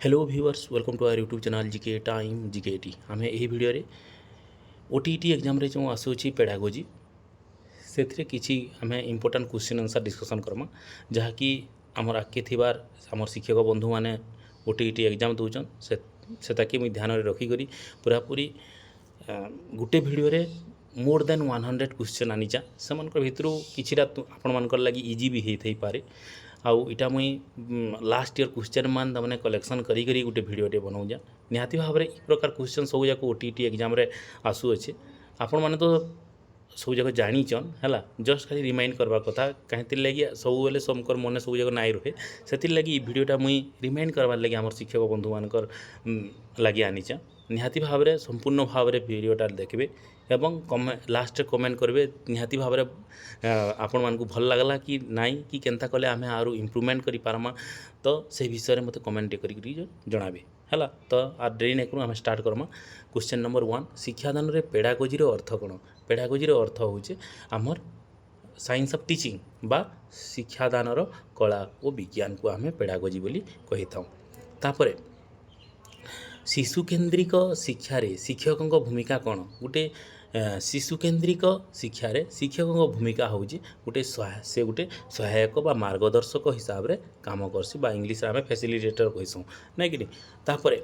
Hello viewers welcome to our YouTube channel GK time GKT आम यही video OTET exam रे जो आसूची pedagogy से किसी आम important question answer discussion Karma जहाँकि आमर आगे थिबार आमर शिक्षक बंधु मैंने ओटीईटी एग्जाम दौन से मुझे ध्यान रखिक पूरापूरी गोटे भिडियो रे मोर देन 100 क्वेश्चन आनीचा से भितर किसीटा आपण मान लगी इजी भी होई पारे आउ इटा मुई लास्ट ईयर क्वेश्चन मान तमाने कलेक्शन करी करी गोटे भिडियोटे बनाऊजा निहाती भाव में प्रकार क्वेश्चन सब जाक ओटीईटी एग्जाम रे आसू अच्छे आपण मैंने तो सब जाक जानीचन है जस्ट खाली रिमाइंड करवा कथा कहीं लगी सब बेले समकर मन सब जाक नाई रहे से लगी भिडियोटा मुई रिमाइंड करवार लगी आम शिक्षक बंधु मानकर लगी आनीचा निहाती भाव में संपूर्ण भाव में भिडियोटा देखिए एवं लास्ट कमेंट करेंगे निहाती भाव में आपण मानकु भल लगला कि नाई कि केनता कले आमे आरु इम्प्रूवमेंट करि पारमा तो से विषय में मते कमेंट करी जणाबे हला तो आ देरी नै करू आमे स्टार्ट करमा क्वेश्चन नंबर 1 शिक्षादान रे पेडागोजी रो अर्थ कोन पेडागोजी रो अर्थ होचे हमर साइंस ऑफ टीचिंग बा शिक्षादान रो कला और विज्ञान को आमे पेडागोजी बोली कहि थाउ तापरे शिशु केन्द्रिक शिक्षार शिक्षकों भूमिका कौन गोटे शिशु केन्द्रिक शिक्षार शिक्षकों भूमिका हूँ गोटे से गोटे सहायक बा मार्गदर्शक हिसाब से काम करसी बा इंग्लिश आम फैसिलिटेटर कहूँ ना कि तापर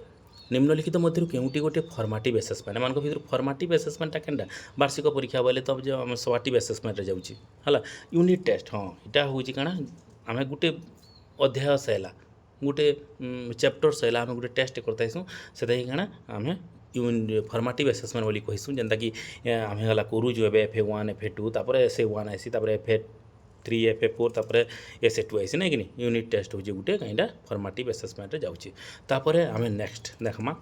निम्नलिखित मध्य केउटी गोटे फर्माटिव एसेसमेंट मान भर फर्माटिव एसेसमेंटा केनटा वार्षिक परीक्षा बोले तो जो आम सवाटिव एसेसमेंट जाऊँगी है यूनिट टेस्ट हाँ यहाँ हूँ कण आम गोटे अध्याय सैला गोटे चैप्टर सैला आम गोटे टेस्ट करताइसुँ से काଣା आम फर्माटिव एसेसमेंट बोली कहीसुँ जेनता कि आम गला करूँ FA1 FA2 तापर SA1 आसी तापर FA3 FA4 तापर SA2 आसी ना कि यूनिट टेस्ट हो गोटे कहीं फर्माटिव एसेसमेंट जाऊँगी तापर आम नेक्स्ट देखमा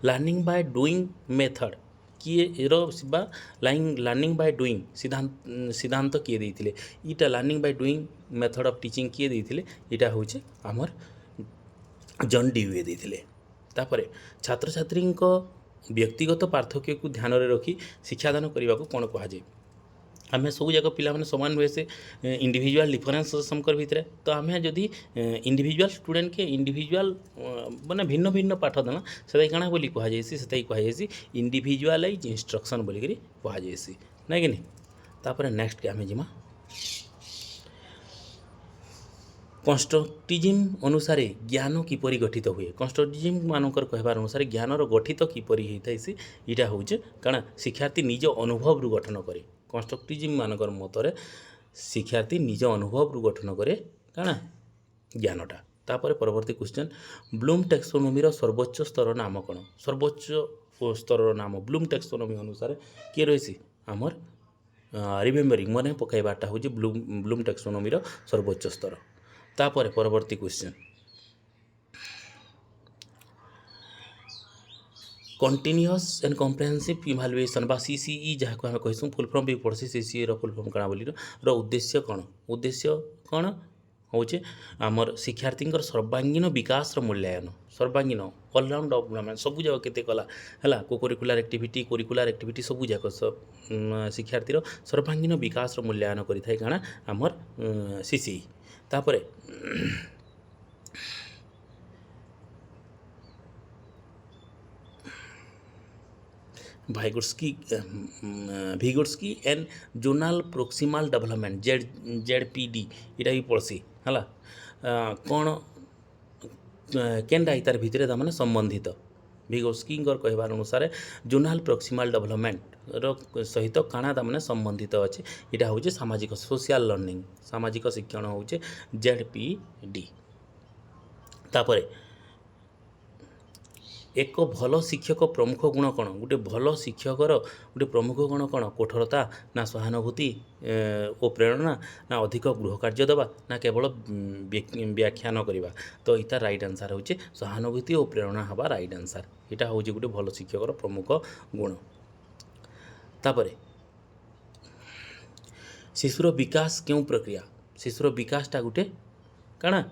लर्निंग बाय डूइंग मेथड किए बा लर्निंग बाय डूइंग सिद्धांत किए देते इटा learning by doing method of teaching किए देते इटा हूँ आमर जॉन डीवे देते तापर छात्र छात्री व्यक्तिगत पार्थक्य को ध्यान में रखी शिक्षादान करने को कौन कहुए आम सब जाक पिला सामान नुहे से इंडिविजुअल डिफरेन्स समकर भितर तो आम जदि इंडिविजुअल स्टूडेंट के इंडिविजुअल माने भिन्न भिन्न पाठ देना से काଣା बोली कहुसी से कहुसी इंडिविजुअलाइज इंस्ट्रक्शन बोलिक कहुसी ना कि तापर नेक्स्ट के आम जिमा कंस्ट्रक्टिज्म अनुसार ज्ञान किपरि गठित हुए कंस्ट्रक्टिज्म मानकर कहबार अनुसार ज्ञानर गठित किपरि होता है यहाँ हूँ काଣା शिक्षार्थी निज अनुभव रु गठन करे कंस्ट्रक्टिज्म मानकर मतरे शिक्षार्थी निज अनुभव रु गठन करे काଣା ज्ञानटा तापर परवर्ती क्वेश्चन ब्लूम टैक्सोनॉमी सर्वोच्च स्तर नाम कौन सर्वोच्च स्तर नाम ब्लूम टैक्सोनॉमी अनुसार किए रही आमर रिमेम्बरिंग मन पकड़ाटा हूँ ब्लूम टैक्सोनॉमी सर्वोच्च स्तर तापर परवर्ती question continuous and comprehensive evaluation बा सीसीई जहाँ को आम कहूँ फुल फॉर्म भी पढ़सी सीसीई फुल फॉर्म काଣା बोली उद्देश्य कौन हूँ आमर शिक्षार्थी सर्वांगीन विकास मूल्यांकन सर्वांगीन ऑलराउंड डेवलपमेंट सब जाक केते कला है को करिकुलर एक्टिविटी सब जाक शिक्षार्थी सर्वांगीन विकास मूल्यांकन करें काଣା आमर सीसीई तापर भिगोट्स्की एंड जोनाल प्रोक्सिमाल डेवलपमेंट ZPD इटा भी पढ़सी है कौन केनटा तार भितर तार संबंधित भिगोट्स्की कहबार अनुसार जोनाल प्रोक्सिमाल डेवलपमेंट सहित काଣା तार संबंधित अच्छे यहाँ हूँ सामाजिक सोशल लर्निंग सामाजिक शिक्षण हूँ ZPD तापर एक भल शिक्षक प्रमुख गुण कौन गोटे भल शिक्षकर गोटे प्रमुख गुण कौन कठोरता ना सहानुभूति और प्रेरणा ना अधिक गृह कार्य देवा ना केवल व्याख्यान करवा तो इतार राइट आंसर हूँ सहानुभूति और प्रेरणा हवा राइट आंसर यहाँ हूँ गोटे भल शिक्षकर प्रमुख गुण तापर शिशुर विकास क्यों प्रक्रिया शिशुर विकासटा गोटे काଣା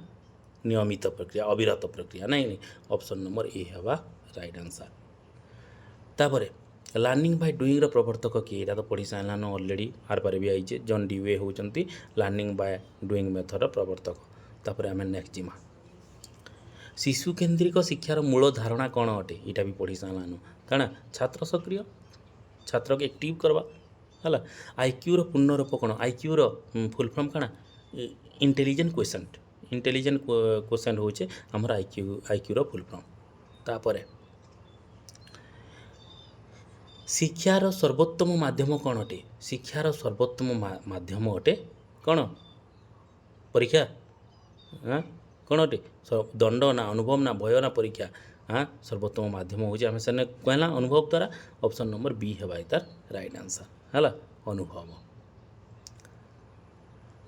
नियमित प्रक्रिया अविरत प्रक्रिया नहीं ऑप्शन नंबर ए हवा राइट आंसर तापर लर्निंग बाय डूइंग प्रवर्तक किए यहाँ तो पढ़ी सारान ऑलरेडी आर पारे भी आई जॉन डीवे होती लर्निंग बाय डूइंग मेथड प्रवर्तक तापर आम नेक्स्ट जिमा शिशु केन्द्रिक शिक्षार मूल धारणा कौन अटे यहाँ भी पढ़ी सारानु काଣା छात्र सक्रिय छात्र के एक्टिव करवा है आईक्यूर पूर्णरूप कौन आईक्यूर फुल फॉर्म काଣା इंटेलिजेंट क्वेश्चन होचे हमर आईक्यूर फुल फॉर्म तापर शिक्षार सर्वोत्तम माध्यम कौन अटे शिक्षार सर्वोत्तम माध्यम अटे कौन परीक्षा हाँ कौन अटे दंड ना अनुभव ना भय ना परीक्षा हाँ सर्वोत्तम माध्यम हो आम से कहला अनुभव द्वारा ऑप्शन नंबर बी है तार राइट आंसर है अनुभव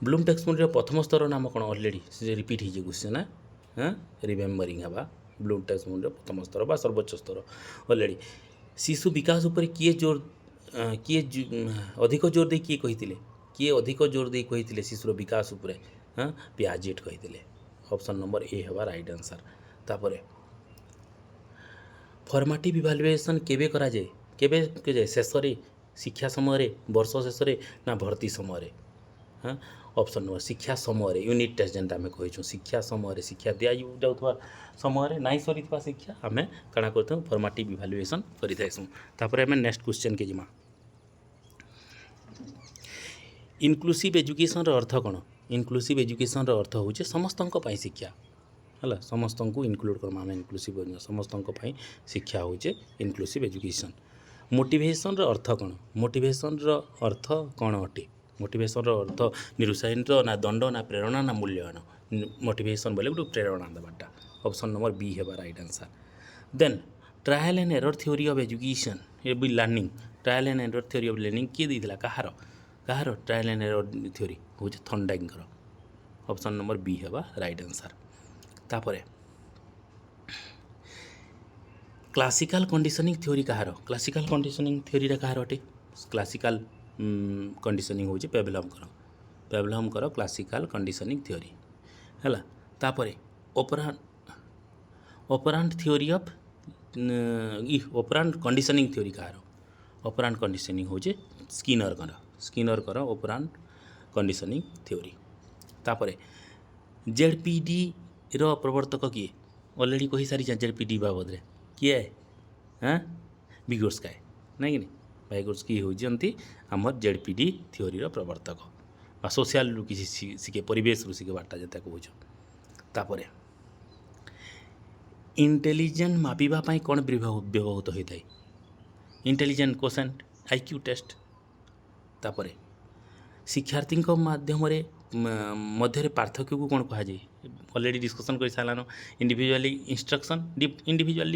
ब्लूम टेक्सट प्रथम स्तर नाम कौन ऑलरेडी रिपीट हो क्वेश्चन हाँ रिमेम्बरिंग है ब्लूम टेक्सट प्रथम स्तर बा सर्वोच्च स्तर ऑलरेडी शिशु विकास उपर किए जोर किए अधिक जोर दे किए कही किए अधिक जोर दे कही शिशुर विकास उपर हाँ पियाजेट कही ऑप्शन नंबर ए है राइट आंसर तापर फॉर्मेटिव इवैल्यूएशन केबे करा जाए केबे शेष शिक्षा समय वर्ष शेष ना भर्ती समय हाँ ऑप्शन नंबर शिक्षा समय यूनिट टेस्ट जेनटा आम कही शिक्षा समय शिक्षा दि जाऊा समय नाई सरी शिक्षा आम काଣା करते फॉर्मेटिव इवैल्यूएशन करें तापर आम नेक्स्ट क्वेश्चन के जिमा इनक्लूसिव एजुकेशन अर्थ कौन इनक्लूसिव एजुकेशन अर्थ हूँ समस्तों शिक्षा है समस्त को इनक्लूड करमा आम इनक्लूसिव समस्तों शिक्षा हूँ इनक्लूसिव एजुकेशन मोटिवेशन अर्थ कौन मोटिवेशन अर्थ कौन अटे मोटिवेशन अर्थ निरुत्साहित ना दंड ना प्रेरणा ना मूल्यवान मोटिवेशन बोले गोटे प्रेरणा देवाटा ऑप्शन नंबर बी है right answer then trial and error theory of education ये भी learning trial and error theory of learning किए देइथिला कहार ट्रायल एंड एरर थ्योरी हूँ थंडाइंकर ऑप्शन नंबर बी है राइट आंसर तापर क्लासिकल कंडीशनिंग थ्योरी कहार क्लासिकल कंडीशनिंग थ्योरी कहार अटे क्लासिकल कंडीशनिंग हूँ पेवलमकर क्लासिकल कंडीशनिंग थ्योरी है तापर operant theory of operant conditioning theory कहार ऑपरांट कंडीशनिंग हूँ स्किनर ऑपरांट कंडीशनिंग थ्योरी तापर जेडपीडी रो प्रवर्तक किए ऑलरेडी कही सारी जेडपीडी बाबद रे किए हाँ विगोर्स्काय नहीं कि विगोर्स्की होती आमर जेडपीडी थ्योरी रो प्रवर्तक सोशल रु किसी शिखे परिवेश रु शिखे बाटा जता कहूँ तापर इंटेलिजेंट मापिबा पाई कौन व्यवहृत होता है इंटेलिजेंट क्वोशेंट आईक्यू टेस्ट तापर शिक्षार्थी माध्यम मध्य पार्थक्य को कौन कह ऑलरेडी डिस्कसन कर सारान इंडिविजुअली इंस्ट्रक्शन इंडिविजुअल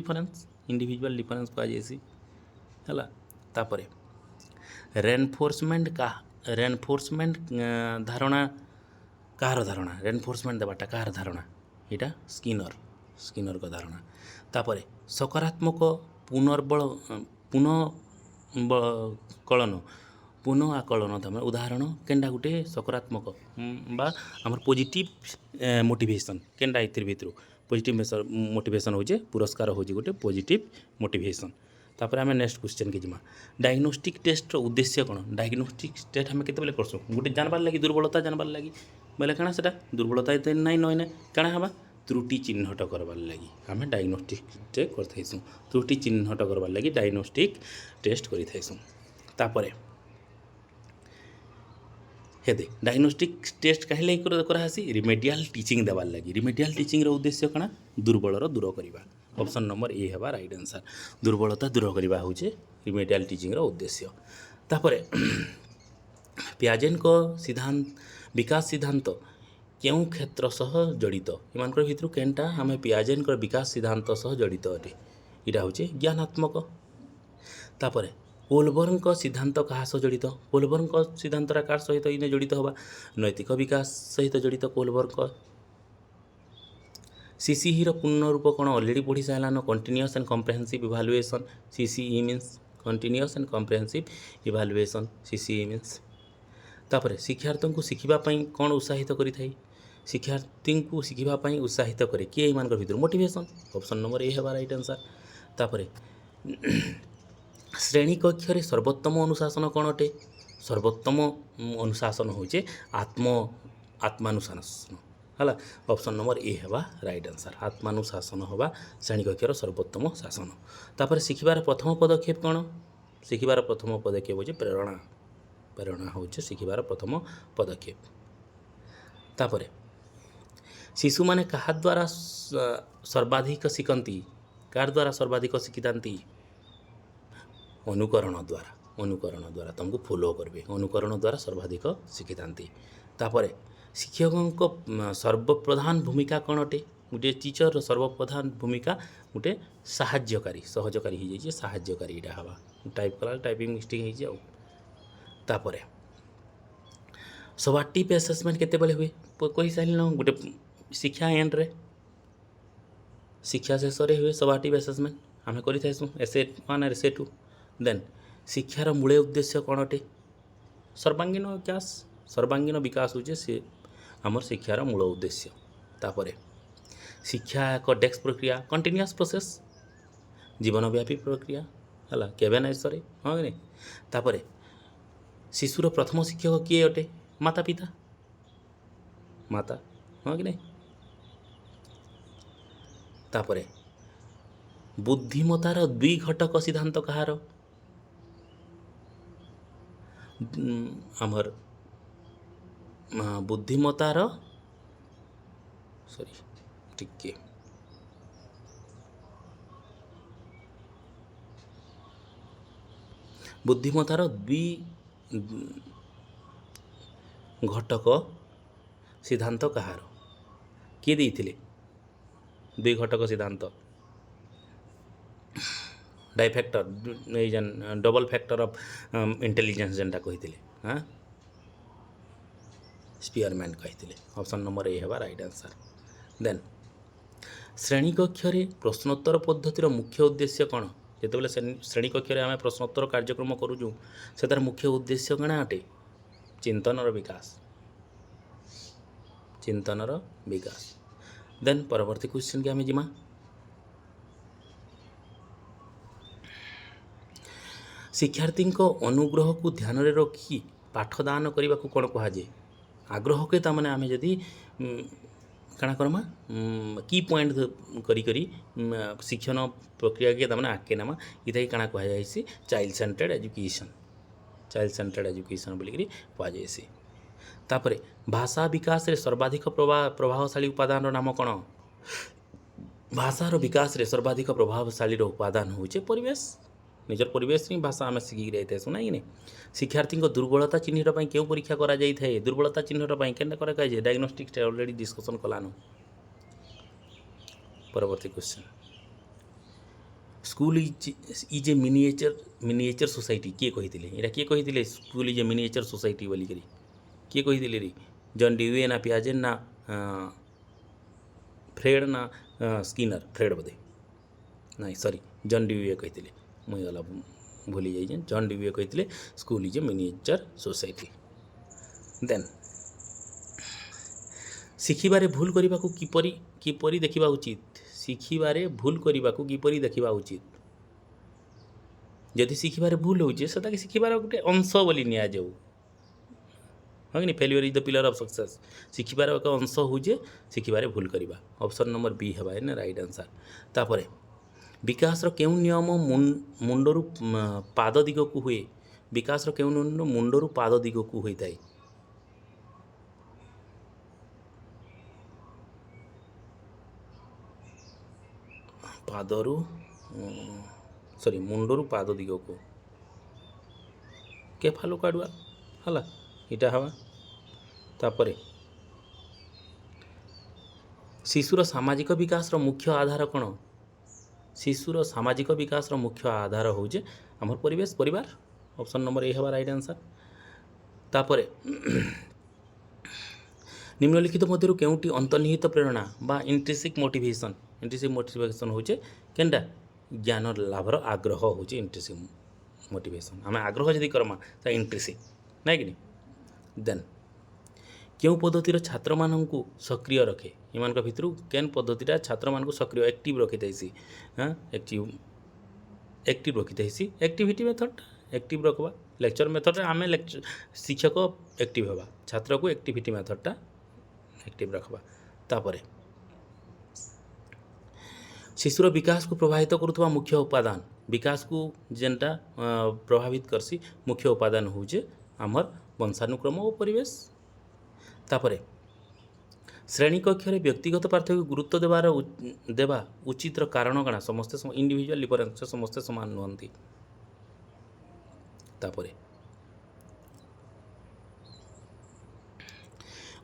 डिफरेंस कहुसी है तापर रेनफोर्समेंट धारणा कार धारणा रेनफोर्समेंट देवाटा कार धारणा यहाँ स्किनर का धारणा तापर सकारात्मक पुनः आकलन तमें उदाहरण केन्डा गोटे सकारात्मक बा आमर पॉजिटिव मोटिवेशन केन्डा इतिर भितर पॉजिटिव मोटिवेशन हो पुरस्कार हो गोटे पॉजिटिव मोटिवेशन तापर आम नेक्स्ट क्वेश्चन के जिमा डायग्नोस्टिक टेस्ट उद्देश्य कौन डायग्नोस्टिक टेस्ट आम केतबेले करसु गोटे जानबार लगी दुर्बलता जानबार लगी बोले काଣା सेटा दुर्बलता नाई नई काଣା हवा त्रुटि चिन्हट करबार लगी आम डायग्नोस्टिक टेस्ट करथाइसु त्रुटि चिन्हट करबार लगी डायग्नोस्टिक टेस्ट करिथाइसु तापर हेदे डायग्नोस्टिक टेस्ट कहीं करासी रिमेडियाल टीचिंग देवार लगी रिमेडियाल टीचिंग उद्देश्य कଣା दुर्बलर दूर करवा ऑप्शन नंबर ए है राइट आंसर दुर्बलता दूर करवा हूँ रिमेडियाल टीचिंग उद्देश्य तापर पियाजेट सिद्धांत विकास सिद्धांत क्यों क्षेत्र सह जड़ित इन भितर केनटा आम पियाजेट विकास सिद्धांत सह जड़ित अटे यहाँ हूँ ज्ञानात्मक तापर कोलबर्न सिद्धांत क्या सह जड़ित कोलबर्न सिद्धांत कार सहित इन जड़ित हवा नैतिक विकास सहित जड़ित कोलबर्न सीसीई पूर्ण रूप कौन ऑलरेडी पढ़ी सारान continuous and comprehensive evaluation CCE means continuous and comprehensive evaluation CCE means तापर शिक्षार्थी को शिखापी कौन उत्साहित करें शिक्षार्थी को शिखापी उत्साहित करे किए इन भर मोटिवेशन ऑप्शन नंबर ए है राइट आंसर तापर श्रेणी कक्ष सर्वोत्तम अनुशासन कौन अटे सर्वोत्तम अनुशासन हूँ आत्मानुशासन है। ऑप्शन नंबर ए है राइट आंसर। आत्मानुशासन हवा श्रेणी कक्षर सर्वोत्तम शासन। तापर शिखिबार प्रथम पदक्षेप कौन? शिखिबार प्रथम पदक्षेप होचे प्रेरणा। प्रेरणा होचे शिखिबार प्रथम पदक्षेप। तापर शिशु माने कहा द्वारा सर्वाधिक शिखती? कार द्वारा सर्वाधिक शिखितांती? अनुकरण द्वारा। अनुकरण द्वारा तुमको फॉलो करेंगे, अनुकरण द्वारा सर्वाधिक शिखितांती। तापर शिक्षकों सर्वप्रधान भूमिका कौन अटे? गोटे टीचर सर्वप्रधान भूमिका गोटे साहाय्यकारी, सहजकारी हो जाइए साहाय्यकारी यहाँ हवा। टाइप कला टाइपिंग मिस्टेक हो। तापर सबार्टिव असेसमेंट केते बेले हुए? कही सारे गोटे शिक्षा एंड रे शिक्षा शेष हुए सबार्टिव असेसमेंट आम करूँ एसे 1 और एसे 2। देन शिक्षार मूल उद्देश्य कौन अटे? सर्वांगीन विकास। सर्वांगीन विकास होचे से आमर शिक्षार मूल उद्देश्य। तापर शिक्षा एक डेस्क प्रक्रिया, कंटिन्यूअस प्रोसेस, जीवनव्यापी प्रक्रिया है केवे ना सरे हाँ कि नहीं। तापर शिशुर प्रथम शिक्षक किए अटे? माता पिता, माता हाँ कि नहीं। तापर बुद्धिमतार दुई घटक सिद्धांत कहार? आमर बुद्धिमतार सॉरी टिके बुद्धिमतार दुई घटक सिद्धांत कहार? किए देइथिले दुई घटक सिद्धांत? डाइफैक्टर डबल फैक्टर ऑफ इंटेलिजेंस जेनटा कही हाँ स्पीयरमैन कही। ऑप्शन नंबर ए है राइट आंसर। देन श्रेणी कक्षर प्रश्नोत्तर पद्धतिर मुख्य उद्देश्य कौन? जितेबाला श्रेणी कक्षर आम प्रश्नोत्तर कार्यक्रम करूँ से तार मुख्य उद्देश्य कण अटे? चिंतनर विकास, चिंतनर विकास। देन परवर्ती क्वेश्चन के आम जिमा। शिक्षार्थी अनुग्रह को ध्यान में रखी पाठदान करने को कौन कहुए? आग्रह के तमाने आम जदि काଣା करमा की पॉइंट करी शिक्षण प्रक्रिया के तमाने आगे नामा इतना काଣା कहुसी child centred education. Child centred education बोलिकी कहुसी। तापर भाषा विकास रे सर्वाधिक प्रभावशाली उपादान नाम कौन? भाषार विकास रे सर्वाधिक प्रभावशाली उपादान होचे परिवेश। निजर परिवेश ही भाषा आम शिखिक जाए सुना कि नहीं। शिक्षार्थी दुर्बलता चिन्हित क्यों परीक्षा करा जाए? दुर्बलता चिन्हित केन्टा कराए डायग्नोस्टिक्स ऑलरेडी डिस्कसन कलानु। परवर्ती question school is a miniature society किए कही? यहाँ किए कही school is a miniature society बोलिक किए कही रे? जॉन ड्यूए ना पियाजे ना फ्रेड ना स्किनर? फ्रेड बोधे ना सॉरी जॉन ड्यूए कही मुझे गला भूली जाइए। जॉन ड्यूए कही school is a miniature society. Then शिखिबारे भूल करने को किपरि देखा उचित? शिखिबारे भूल करने को किपरि देखा उचित? जदि शिखिबारे भूल होचे से ताके शिखिबार गोटे अंश बोली निया जाऊ हाँ कि failure is the pillar of success. शिखिबार एक अंश होचे शिखिबारे भूल करवा। ऑप्शन नंबर बी है राइट आंसर। तापर विकास क्यों नियम मुंडरू पाद दिग को हुए? विकास क्यों नियम मुंडरू पाद दिग को होता है? पादरू सॉरी मुंडरू पाद दिग को केफालो काड़ुआ है इटा हवा। तापर शिशुर सामाजिक विकास मुख्य आधार कौन? शिशुर सामाजिक विकास मुख्य आधार होचे आमर परिवेश परिवार। ऑप्शन नंबर ए है राइट आंसर। तापर निम्नलिखित मध्य केउटी अंतर्निहित प्रेरणा बा इंट्रिसिक मोटिवेशन? इंट्रिसिक मोटिवेशन होचे केनटा ज्ञान लाभर आग्रह होचे इंट्रिसिक मोटिवेशन। आम आग्रह जदि करमा तो इंट्रिसिक ना कि नहीं। देन क्यों पद्धतिर छात्र मानू सक्रिय रखे? इन भितर केन पद्धतिटा छात्र मानू सक्रिय एक्टिव रखी थी? हाँ एक्टिव रखी थी। एक्टिविटी मेथड एक्टिव रखवा। लेक्चर मेथड आम शिक्षक एक्टिव हवा, छात्र को एक्टिविटी मेथडटा एक्टिव रखवा। तापरे शिशुर विकास को प्रभावित करुवा मुख्य उपादान विकास को जेनटा प्रभावित करसी मुख्य उपादान होचे आमर वंशानुक्रम और परिवेश। तापरे श्रेणी कक्ष व्यक्तिगत पार्थक्य गुरुत्व देवा उचित कारण काଣା समस्ते इंडिविजुअल डिफरेंस समस्ते समान नुहंती। तापरे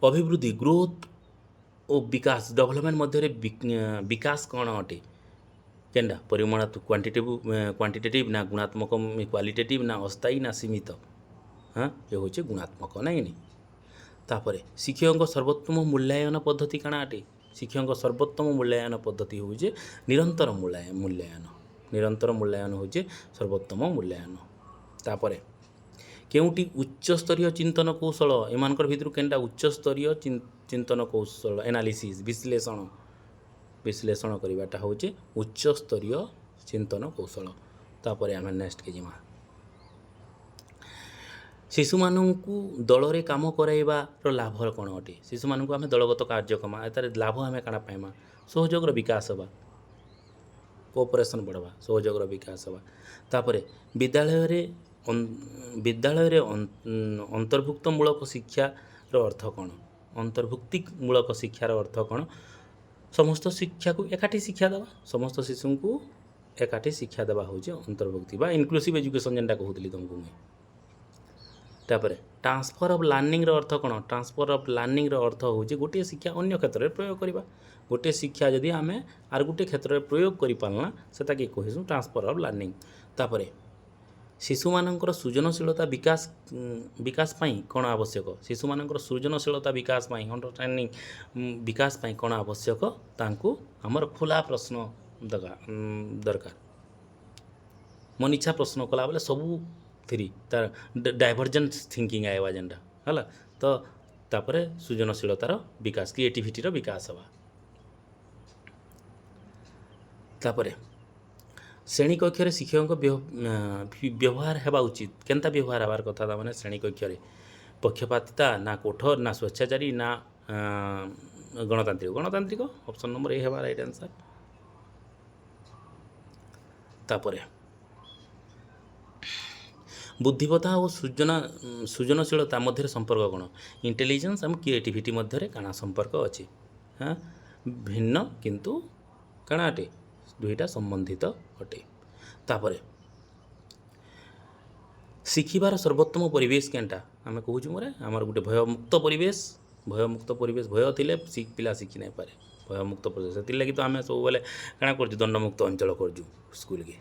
अभिवृद्धि ग्रोथ और विकास डेवलपमेंट मध्य विकास कौन अटे केनडा परिमाण क्वांटिटेटिव ना गुणात्मक क्वालिटेटिव ना अस्थायी ना सीमित। हाँ ये हूँ गुणात्मक नहीं। तापर शिक्षक सर्वोत्तम मूल्यांकन पद्धति काଣା अटे शिक्षक सर्वोत्तम मूल्यांकन पद्धति हूँ निरंतर मूल्यांकन हूँ सर्वोत्तम मूल्यांकन। तापर केउटी उच्चस्तरीय चिंतन कौशल एमानकर भितर केनटा उच्चस्तरीय चिंतन कौशल एनालिसिस विश्लेषण करवाटा हूँ उच्चस्तरीय चिंतन कौशल। तापर आम नेक्स्ट के जिमा शिशु मानू दल रे काम कराइबार लाभ कौन अटे शिशु मानू आम दलगत कार्यक्रम यार लाभ आम काଣା पाइमा सहयोग विकास हवा कोऑपरेशन बढ़वा सहयोग विकास हवा। तापर विद्यालय अंतर्भुक्तमूलक शिक्षार अर्थ कौन अंतर्भुक्तिमूलक शिक्षार अर्थ कौन समस्त शिक्षा को एकाठी शिक्षा देवा समस्त शिशु को एकाठी शिक्षा देवा हूँ अंतर्भुक्ति बा इनक्लूसिव एजुकेशन जेनटा कहूली तुमको मुझे। तापर ट्रांसफर ऑफ लर्निंग अर्थ कौन ट्रांसफर ऑफ लर्निंग अर्थ हूँ गोटे शिक्षा अन्य क्षेत्र में प्रयोग करवा गोटे शिक्षा जदि आम आर गोटे क्षेत्र में प्रयोग कर पारना से कहूँ ट्रांसफर ऑफ लर्निंग। तापर शिशु मानकर सृजनशीलता विकास पाई कौन आवश्यक शिशु मानकर सृजनशीलता विकास पाई अंडरस्टैंडिंग विकास पाई कौन आवश्यक तांकु हमर खुला प्रश्न दरकार मन इच्छा प्रश्न कला बेले सबू थ्री तार डाइभर्जेंट थिंकिंग आएगा जेनटा है तो तापर सृजनशीलतार विकास क्रिएटिविटीर विकास हवा। तापर श्रेणी कक्ष शिक्षक व्यवहार हेबा उचित केनता व्यवहार हबार कथा था माने श्रेणी कक्ष पक्षपातिता ना कठोर ना स्वेच्छाचारी ना गणतांत्रिक ऑप्शन नंबर ए हेबा राइट आंसर। तापर बुद्धिमत्ता और सृजनशीलता मध्य संपर्क कौन इंटेलिजेंस और क्रिएटिविटी मध्य काଣା संपर्क अच्छी। हाँ भिन्न किंतु काଣା अटे दुईटा संबंधित अटे। तापर शिखिबार सर्वोत्तम परिवेश केनटा आम कहूँ मोरे आमर गोटे भयमुक्त परिवेश भय थिले पिला शिखि नहीं पारे भयमुक्त परिवेश से लगी तो आम सब बेले काଣା कर दंडमुक्त अंचल कर स्कूल के।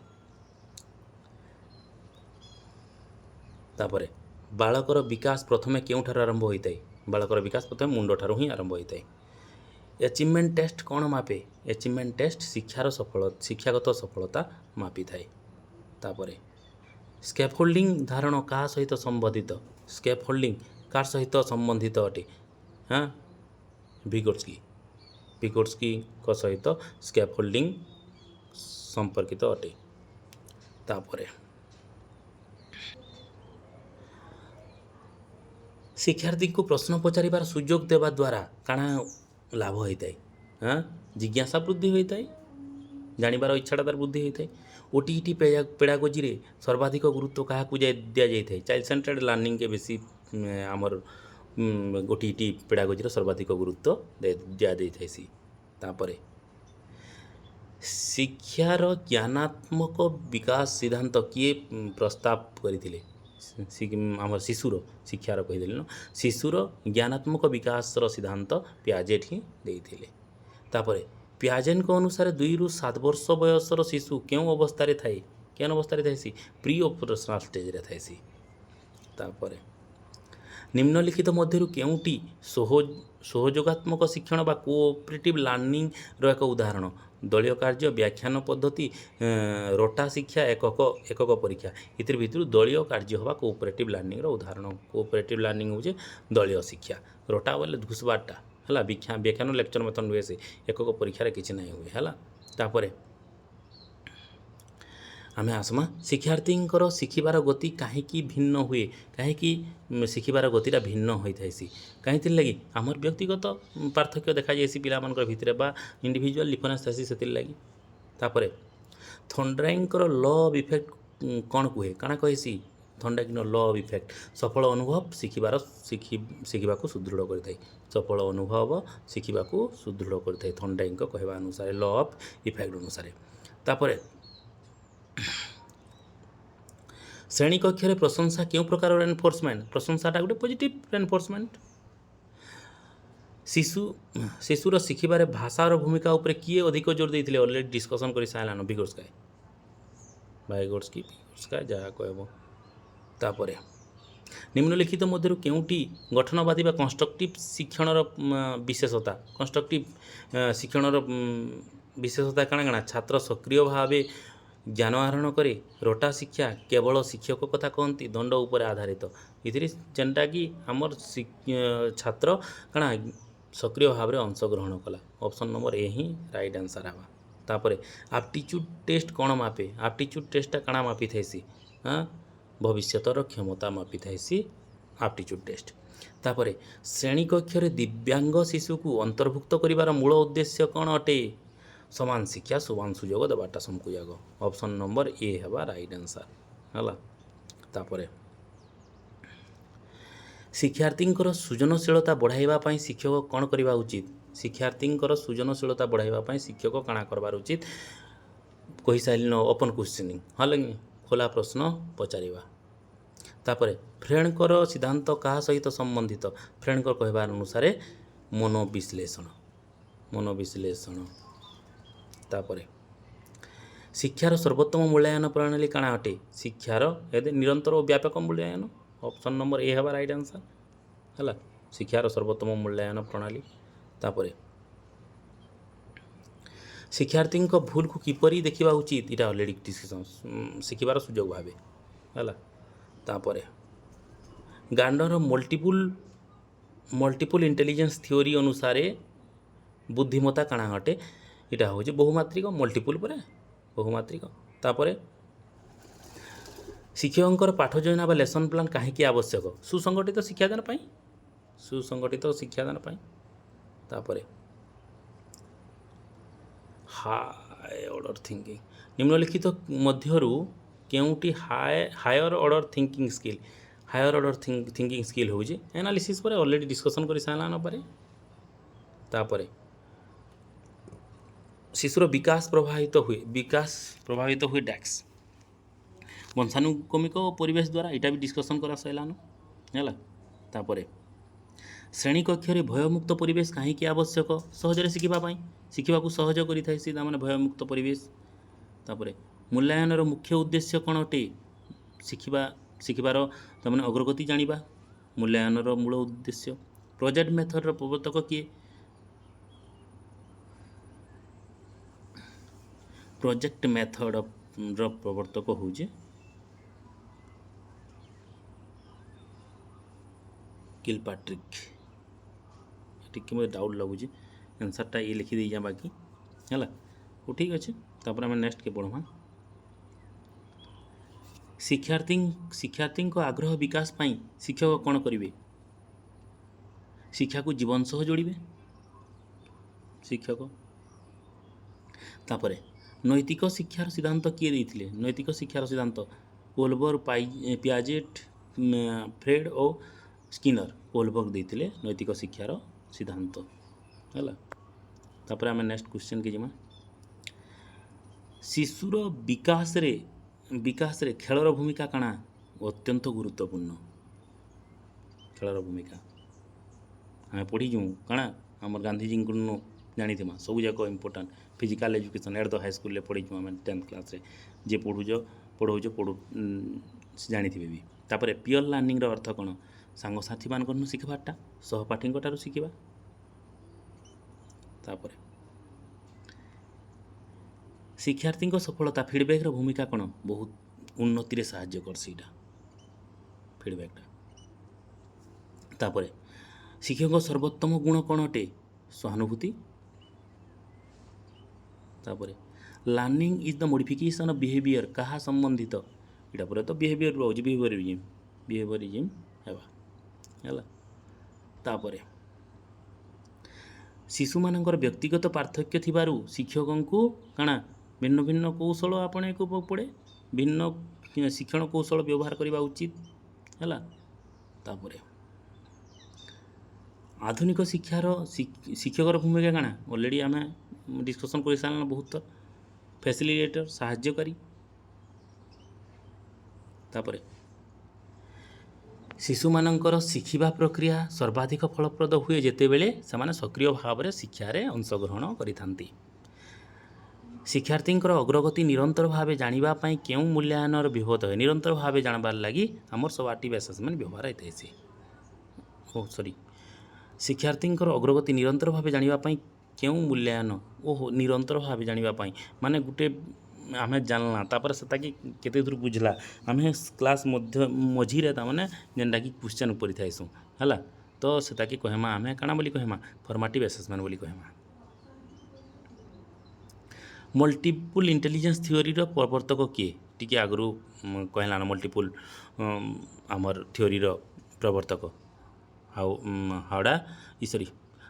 तापर बालकर विकास प्रथमे केउठार आरंभ होता है बालकर विकास प्रथमे मुंड ठारू ही आरंभ होता है। एचिवमेंट टेस्ट कौन मापे एचिवमेंट टेस्ट शिक्षागत सफलता मापी थाए। तापर स्कैफोल्डिंग धारण क्या सहित संबंधित स्कैफोल्डिंग कार सहित संबंधित अटे। हाँ विगोट्स्की सहित स्कैफोल्डिंग संपर्कित अटे। तापर शिक्षार्थी को प्रश्न पचारिबार सुजोग देवा द्वारा काଣା लाभ होता है। हाँ जिज्ञासा वृद्धि होता है जानिबार इच्छाटा तार वृद्धि होता है। ओटीईटी पेडागोजी रे सर्वाधिक गुरुत्व क्या दि जाए चाइल्ड सेंटर्ड लर्निंग के बेसी आमर ओटीईटी पेडागोजी सर्वाधिक गुरुत्व दि जाए। तापर शिक्षार ज्ञानात्मक विकास सिद्धांत किए प्रस्ताव करथिले आम शिशुर शिक्षार कहीदेली न शिशुर ज्ञानात्मक विकास सिद्धांत पियाजेट ही देइथिले। तापर पियाजेट को अनुसार 2 ରୁ 7 वर्ष बयसर शिशु क्यों अवस्था थाए केन अवस्था थाएसी प्री ऑपरेशनल स्टेज रे थाएसी। तापर निम्नलिखित मध्यरु केउटी सहयोगात्मक शिक्षण बा कोऑपरेटिव लर्निंग रो एक उदाहरण दलीय कार्य व्याख्यान पद्धति रोटा शिक्षा एकक परीक्षा इतिर भितर दलीय कार्य हवा कोऑपरेटिव लर्निंग रो उदाहरण कोऑपरेटिव लर्निंग हो दलीय शिक्षा रोटा बोले घुसबाटा है व्याख्यान लेक्चर मेथड हुए से एकक परीक्षार किसी ना हुए है। तापर आमे आसमा शिक्षार्थींकर शिखिबार गति कहीं भिन्न हुए कहीं शिखिबार गतिटा भिन्न होता है कहीं लगी आमर व्यक्तिगत पार्थक्य देखा जाए पिलामानकर भितर बा इंडिविजुअल डिफरेंस आसी से लगी तापर थंड्राइंकर लॉ ऑफ इफेक्ट कौन कहे काଣା कहेसी थंडाइंग लॉ ऑफ इफेक्ट सफल अनुभव शिखिबा को सुदृढ़ करता सफल अनुभव शिखिबा को सुदृढ़ करता थंडाइंग कहवा अनुसार लॉ ऑफ इफेक्ट अनुसार तापर श्रेणी कक्ष रे प्रशंसा क्यों प्रकार रेनफोर्समेंट प्रशंसाटा गोटे पॉजिटिव रेनफोर्समेंट शिशुर शिखिबारे भाषार भूमिका उपरे किए अधिक जोर देते ऑलरेडी डिस्कसन कर सारान विगोर्स्काय जहाँ कह तापर निम्नलिखित मध्य केउटी गठनवादी कंस्ट्रक्टिव शिक्षणर विशेषता कंस्ट्रक्टिव शिक्षणर विशेषता काଣା काଣା छात्र सक्रिय भाव ज्ञान आहरण करे रोटा शिक्षा केवल शिक्षक कथा कहती दंड उपर आधारित ये जेनटा कि आमर छात्र काଣା सक्रिय भाव में अंशग्रहण कला option number A he right answer हवा तापर एप्टीट्यूड टेस्ट कौन मापे एप्टीट्यूड टेस्टा काଣା मापी थाइसी हाँ भविष्यतर क्षमता मापी थाइसी एप्टीट्यूड टेस्ट तापर श्रेणी कक्ष दिव्यांग शिशु को अंतर्भुक्त करिवार मूल उद्देश्य कौन अटे समान शिक्षा समान सुजोग देवाटा समकु जाग ऑप्शन नंबर ए हवा राइट आंसर है तापर शिक्षार्थींकर सृजनशीलता बढ़ाइबा शिक्षक कौन करवा उचित शिक्षार्थींकर सृजनशीलता बढ़ाइबा शिक्षक काଣା करबार उचित कही सारे ओपन क्वेश्चनिंग हाँ लगे खोला प्रश्न पचारिबा तापर फ्रेंडकर सिद्धांत क्या सहित संबंधित फ्रेंडकर कहबार अनुसार मनोविश्लेषण तापर शिक्षार सर्वोत्तम मूल्यांकन प्रणाली काଣା अटे शिक्षार निरंतर और व्यापक मूल्यांकन ऑप्शन नंबर ए हवा राइट आंसर है शिक्षार सर्वोत्तम मूल्यांकन प्रणाली तापर शिक्षार्थी भूल को किपरि देखा उचित यहाँ ऑलरेडी डिस्कसन शिखबार सुजोग भाव है तापर गार्डनर मल्टीपल इंटेलिजेंस थ्योरी अनुसार बुद्धिमत्ता काଣା अटे यहाँ हूँ बहुमात्रिक मल्टीपल पर बहुमात्रिक तापर शिक्षक पाठ योजना बा लेसन प्लान कहीं आवश्यक सुसंगठित शिक्षादान तापर हाई ऑर्डर थिंकिंग निम्नलिखित मध्यरु केउटी हायर ऑर्डर थिंकिंग स्किल हूँ एनालिसिस पर ऑलरेडी डिस्कसन कर सारान पर तापर शिशुर विकास प्रभावित हुए डैक्स वंशानुक्रमिक परिवेश द्वारा यहाँ भी डिस्कसन करा सारान है तापर श्रेणी कक्ष भयमुक्त परिवेश कहीं आवश्यक सहजरे शिखा को सहज कर मैंने भयमुक्त परिवेश तापर मूल्यांकन मुख्य उद्देश्य कौन अटे शिखबार तमें अग्रगति जाना मूल्यांकन मूल उद्देश्य प्रोजेक्ट मेथड प्रवर्तक किए प्रोजेक्ट मेथड प्रवर्तक हूँ किलपाट्रिक टी मत डाउट लगुच आंसरटा ये लिखी दी जा बाकी है वो ठीक अच्छे तापर आम नेक्स्ट के पढ़वा शिक्षार्थी आग्रह विकास पाई शिक्षक कौन करेंगे शिक्षा को जीवन सह जोड़े शिक्षक तापर नैतिक शिक्षार सिद्धांत किए देते नैतिक शिक्षार सिद्धांत कोलबर पियाजेट फ्रेड और स्किनर कोलबर्ग देते नैतिक शिक्षार सिद्धांत है तापर आम नेक्स्ट क्वेश्चन के जिमा शिशुर विकास रे खेलर भूमिका काଣା अत्यंत गुरुत्वपूर्ण खेलर भूमिका आम पढ़ीचु काଣା आम गांधीजी को जानी सब जाक important physical education at the high school पढ़ीचु आम 10th क्लास जे पढ़ौज जानी भी तापर पियर लर्निंग अर्थ कौन सांगसाथी मान शिखबारटा सहपाठी शिखा तापर शिक्षार्थी सफलता फीडबैक भूमिका कौन बहुत उन्नति रे साहाय्य करसीटा फीडबैकटा तापर शिक्षक सर्वोत्तम गुण कौन अटे सहानुभूति तापर learning is the modification of behaviour कहा संबंधित इटा पूरा तो बिहेवियर रोज बिहेवियरिज्म हेबा हैला तापरे शिशु मानकर व्यक्तिगत पार्थक्य थिबारु शिक्षकंकु काना भिन्न भिन्न कौशल आपणेको पड़े भिन्न शिक्षण कौशल व्यवहार करबा उचित हैला तापरे आधुनिक शिक्षार शिक्षकर भूमिका काना ऑलरेडी आम डिस्कसन कर सारा बहुत फैसिलिटेटर साहाय्यकारी तापरे शिशु मानकर शिखिबा प्रक्रिया सर्वाधिक फलप्रद हुए जेतेबेले सेमाने सक्रिय भाव में शिक्षार अंशग्रहण करिथांती शिक्षार्थी अग्रगति निरंतर भाव जानापी क्यों मूल्यांकन व्यवहृत है निरंतर भाव जानबार लगी आमर सब आर्टिव असेसमेंट व्यवहार होता है ओ सॉरी शिक्षार्थी अग्रगति निरंतर भाव जानापी क्यों मूल्यांकन ओहो निरंतर भाव जानापी माने गुटे आमे जानला तापर से ताकि केते दूर बुझला आमे क्लास मध्य मझीरे तामाने जेनटा कि क्वेश्चन ऊपर थाइसु हला तो सेटा कि कहमा आमे काना बोली कहमा फॉर्मेटिव असेसमेंट बोली कहमा मल्टीपल इंटेलिजेंस थ्योरी रो प्रवर्तक किए टिके आगु कहला मल्टीपल आमर थ्योरी रो प्रवर्तक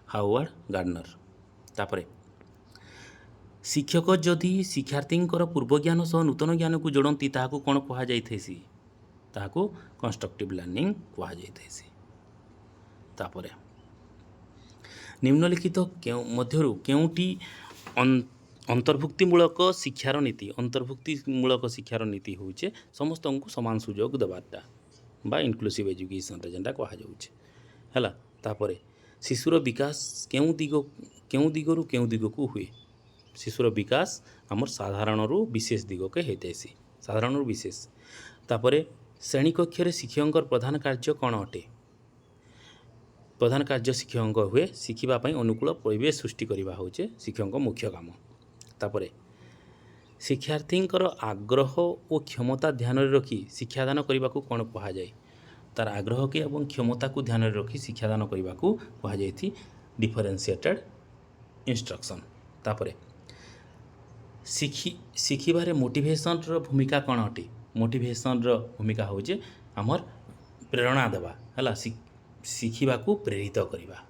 हावर्ड गार्डनर तापरे शिक्षक जदि शिक्षार्थी पूर्व ज्ञान सह नूतन ज्ञान को जोड़ती ताकू कौन कह जाइथेसी ताकू कंस्ट्रक्टिव लर्निंग कह जाइथेसी तापरे निम्नलिखित मध्यरु केउटी अंतर्भुक्तिमूलक शिक्षार नीति अंतर्भुक्तिमूलक शिक्षार नीति होचे समस्त को समान सुजोग देवाटा बा इनक्लूसिव एजुकेशन रे जेंटा कह जाउचे हला तापरे शिशुर विकास केउ दिगरु केउ दिग को हुए शिशुर विकास आमर साधारण विशेष दिग के होते साधारण विशेष तापरे श्रेणी कक्ष शिक्षक प्रधान कार्य कौन अटे प्रधान कार्य शिक्षक हुए शिखापी अनुकूल परिवेश सृष्टि करवा होचे शिक्षक मुख्य काम तापरे शिक्षार्थी आग्रह और क्षमता ध्यान रखी शिक्षादान करने को कौन कह जाए तार आग्रह के और क्षमता को ध्यान रखी शिक्षादान करने को कह जाए डिफरेंशिएटेड इंस्ट्रक्शन तापरे शिखिबारे मोटिवेशन रो भूमिका कौन अटे मोटिवेशन रो भूमिका होचे आमर प्रेरणा देवा हला शिखिबा को प्रेरित करवा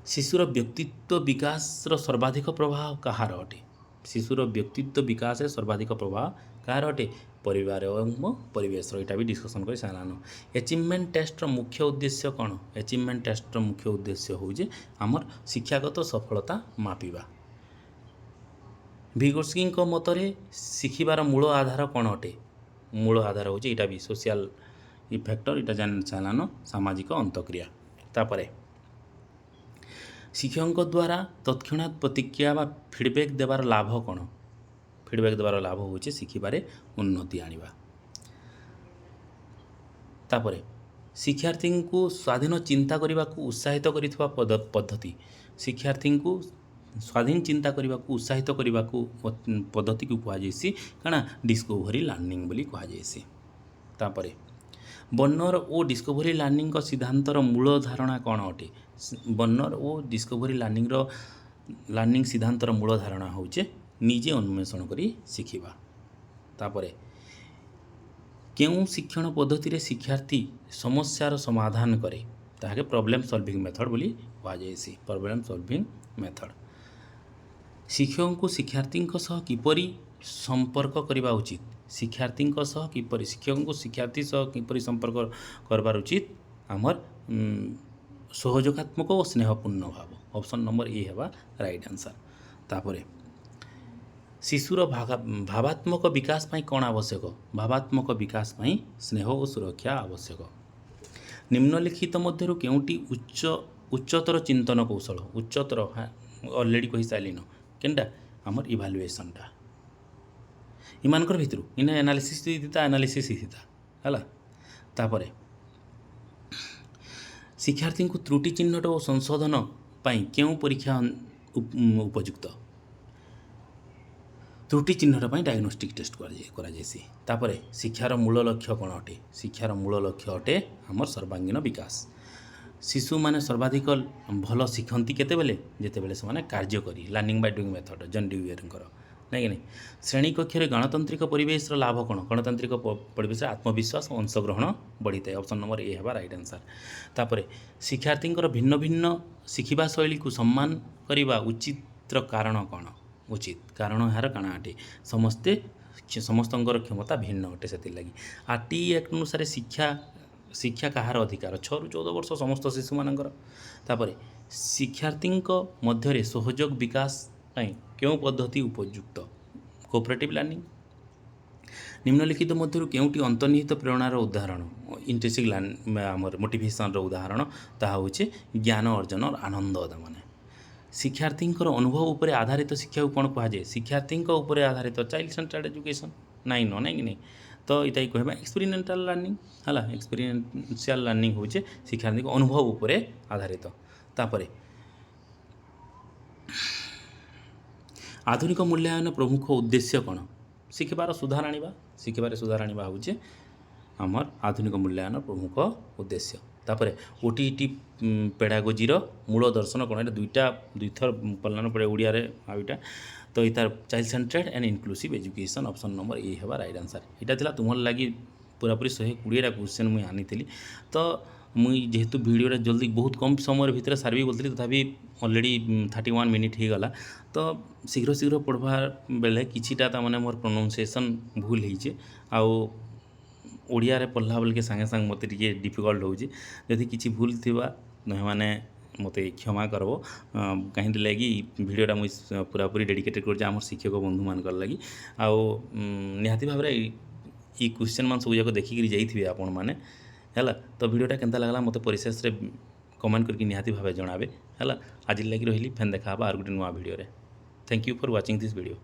शिशुर व्यक्तित्व विकास रो सर्वाधिक प्रभाव कहार अटे शिशुर व्यक्तित्व विकास रे सर्वाधिक प्रभाव कहार अटे परिवार और परिवेश यहाँ भी डिस्कसन कर सारान एचिवमेंट टेस्ट मुख्य उद्देश्य कौन एचिवमेंट टेस्ट मुख्य उद्देश्य हूँ आमर शिक्षागत सफलता मापिबा भिगोर्स्की मतरे शिखिबार मूल आधार कौन अटे मूल आधार हूँ यहाँ भी सोशल इफेक्टर यहाँ जान सारान सामाजिक अंतक्रिया तापरे शिक्षक द्वारा तत्क्षणात् प्रतिक्रिया बा फीडबैक देवार लाभ कौन फीडबैक देवार लाभ होचे शिखिबारे उन्नति आनिबा तापरे शिक्षार्थी को स्वाधीन चिंता करने को उत्साहित करिथवा पद्धति शिक्षार्थी को स्वाधीन चिंता करने को उत्साहित करने को पद्धति को कह जाइसी काना डिस्कवरी लर्निंग बोली कह जाइसी तापरे बर्नर और डिस्कवरी लर्निंग सिद्धांतर मूल धारणा कौन अटे बर्नर और डिस्कवरी लर्निंग सिद्धांतर मूल धारणा होचे निजे अन्वेषण करी शिखिबा तापरे केउं शिक्षण पद्धति रे शिक्षार्थी समस्यार समाधान करे ताके प्रॉब्लम सॉल्विंग मेथड बोली कह जाइसी प्रॉब्लम सॉल्विंग मेथड शिक्षक को शिक्षार्थी सह किपरि संपर्क करबा उचित शिक्षार्थी सह किपरि शिक्षक को शिक्षार्थी सह किपरि संपर्क करबार उचित आमर सहयोगात्मक और स्नेहपूर्ण भाव ऑप्शन नंबर ए हेबा राइट आंसर तापरे शिशुर भावात्मक विकास पाई कौन आवश्यक भावात्मक विकास पाई स्नेह और सुरक्षा आवश्यक निम्नलिखित मध्यरु केउटी उच्चतर चिंतन कौशल उच्चतर ऑलरेडी कही सारिन केनटा आमर इभालुएसनटा इमानकर भितरु इना एनालिसिस दिता एनालिसिस हिता हला तापरे शिक्षार्थी को त्रुटि चिन्हट और संशोधन पाई केउ परीक्षा उपयुक्त त्रुटि चिन्हट पाई डायग्नोस्टिक टेस्ट करा जायसी तापरे शिक्षार मूल लक्ष्य कौन अटे शिक्षार मूल लक्ष्य अटे आमर सर्वांगीन विकास शिशु माने सर्वाधिक भल शिखती केतेबेले जेतेबेले से कार्य करी लर्निंग बाय डुइंग मेथड जन ड्यूयरଙ୍କର ना कि नहीं श्रेणी कक्ष गणतांत्रिक परिवेश लाभ कौन गणतांत्रिक परिवेश आत्मविश्वास और अंशग्रहण बढ़ी थाए ऑप्शन नंबर ए है राइट आंसर तापर शिक्षार्थी भिन्न भिन्न शिखा शैली को सम्मान करने उचित कारण कौन उचित कारण यार काण अटे समस्ते समस्तଙ୍କର क्षमता भिन्न अटे से लगी आरटी एक्ट अनुसार शिक्षा कहार अधिकार 6 ରୁ 14 वर्ष समस्त शिशु मानकर तापर शिक्षार्थी मध्य सहयोग विकास क्यों पद्धति उपयुक्त कोऑपरेटिव लर्निंग निम्नलिखित मध्य केउटी अंतर्निहित प्रेरणार उदाहरण इंट्रेंसिक आमर मोटिवेशन उदाहरण ताहा होचे ज्ञान अर्जन और आनंद माने शिक्षार्थी अनुभव उपर आधारित शिक्षा कौन कहुए शिक्षार्थी उपर आधारित चाइल्ड सेंटर्ड एजुकेशन नाइन ना कि नहीं तो इटा कहवा एक्सपेरिमेंटल लर्निंग है एक्सपेरिमेंशियल लर्निंग होचे शिक्षार्थी अनुभव उपर आधारित तापर आधुनिक मूल्यांकन प्रमुख उद्देश्य कौन शिखबार सुधार आने हूँ आमर आधुनिक मूल्यांकन प्रमुख उद्देश्य तापर ओटीईटी पेडागोजीर मूल दर्शन कौन दुई थर पढ़लान पड़े ओडिया आईटा तो यार child centred and inclusive education option number A है राइट आंसर यहाँ था तुम लगी पूरापूरी 120टा क्वेश्चन मुझे आनी तो मुई जेहेतु वीडियोटा जल्दी बहुत कम समय भितर सारी बोलती तथापि ऑलरेडी 31 मिनिट हो गला तो शीघ्र शीघ्र पढ़वार बेले किछिटा माने मोर प्रोनाउंसिएशन भूल होइछे आउ ओडिया रे पढ़ला बेल के संगे संग मते टिके डिफिकल्ट होउछे यदि किछि भूल थिबा माने मते क्षमा करबो कहीं लगी वीडियोटा मुझे पूरापूरी डेडिकेटेड कर आम शिक्षक बंधु मान लगी आउ निहाती भाव ये क्वेश्चन मान सब जाक देखिक जाइए आपण मैंने है तो वीडियोटा केनता लगला मते परिशेष रे कमेंट करके निहाती भाव जनाबे है आज लगी रही फेन देखा आर गोटे नुआ वीडियो रे thank you for watching this video.